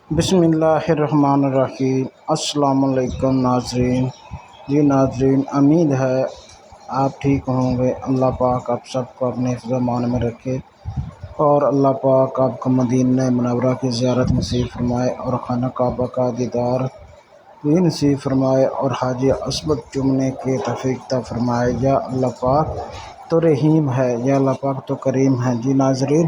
بسم اللہ الرحمن الرحیم۔ السلام علیکم ناظرین۔ جی ناظرین، امید ہے آپ ٹھیک ہوں گے۔ اللہ پاک آپ سب کو اپنے حفظ و امان میں رکھے اور اللہ پاک آپ کو مدینہ منورہ کی زیارت نصیب فرمائے اور خانہ کعبہ کا دیدار بھی نصیب فرمائے اور حاج اسود چومنے کے توفیق عطا فرمائے۔ یا اللہ پاک تو رحیم ہے، یا اللہ پاک تو کریم ہے۔ جی ناظرین،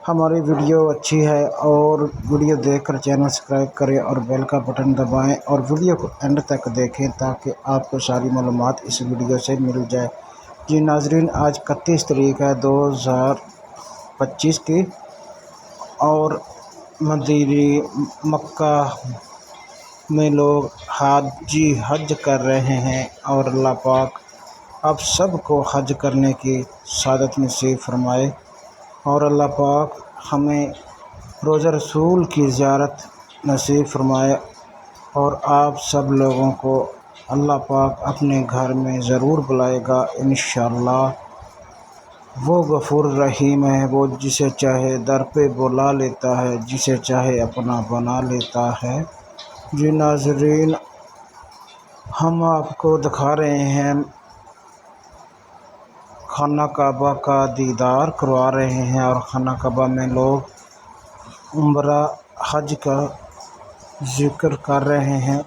ہماری ویڈیو اچھی ہے اور ویڈیو دیکھ کر چینل سبسکرائب کریں اور بیل کا بٹن دبائیں اور ویڈیو کو اینڈ تک دیکھیں تاکہ آپ کو ساری معلومات اس ویڈیو سے مل جائے۔ جی ناظرین، آج 31 تاریخ ہے 2025 کی اور مدینہ مکہ میں لوگ حج کر رہے ہیں اور اللہ پاک آپ سب کو حج کرنے کی سعادت نصیب فرمائے اور اللہ پاک ہمیں روضہ رسول کی زیارت نصیب فرمائے اور آپ سب لوگوں کو اللہ پاک اپنے گھر میں ضرور بلائے گا انشاءاللہ۔ وہ غفور رحیم ہے، وہ جسے چاہے در پہ بلا لیتا ہے، جسے چاہے اپنا بنا لیتا ہے۔ جی ناظرین، ہم آپ کو دکھا رہے ہیں خانہ کعبہ کا دیدار کروا رہے ہیں اور خانہ کعبہ میں لوگ عمرہ حج کا ذکر کر رہے ہیں۔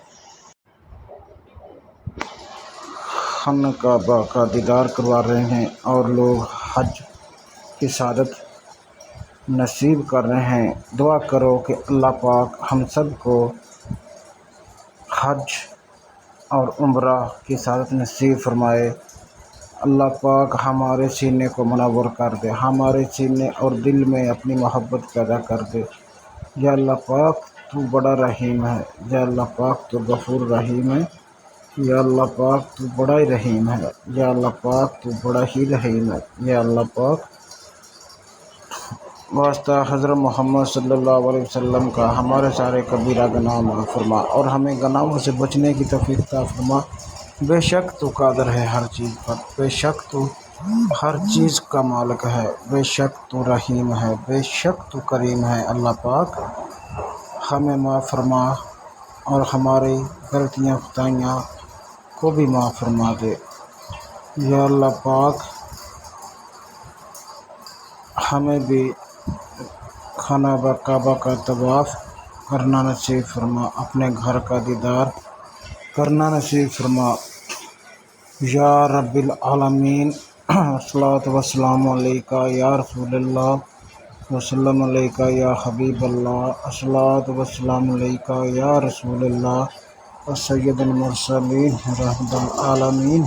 خانہ کعبہ کا دیدار کروا رہے ہیں اور لوگ حج کی سعادت نصیب کر رہے ہیں۔ دعا کرو کہ اللہ پاک ہم سب کو حج اور عمرہ کی سعادت نصیب فرمائے۔ اللہ پاک ہمارے سینے کو منور کر دے، ہمارے سینے اور دل میں اپنی محبت پیدا کر دے۔ یا اللہ پاک تو بڑا رحیم ہے، یا اللہ پاک تو غفور رحیم ہے، یا اللہ پاک تو بڑا ہی رحیم ہے، یا اللہ پاک تو بڑا ہی رحیم ہے۔ یا اللہ پاک واسطہ حضرت محمد صلی اللہ علیہ وسلم کا ہمارے سارے کبیرہ گناہ معاف فرما اور ہمیں گناہوں سے بچنے کی توفیق عطا فرما۔ بے شک تو قادر ہے ہر چیز پر، بے شک تو ہر چیز کا مالک ہے، بے شک تو رحیم ہے، بے شک تو کریم ہے۔ اللہ پاک ہمیں معاف فرما اور ہماری غلطیاں خطائیاں کو بھی معاف فرما دے۔ یا اللہ پاک ہمیں بھی خانہ کعبہ کا طواف کرنا نصیب فرما، اپنے گھر کا دیدار کرنا نصیب فرما۔ یا رب العالمین، الصلاۃ والسلام علیکہ یا رسول اللہ وسلم علیکہ یا حبیب اللہ، الصلاۃ والسلام علیکہ یا رسول اللہ سید المرسلین رحمۃ العالمین۔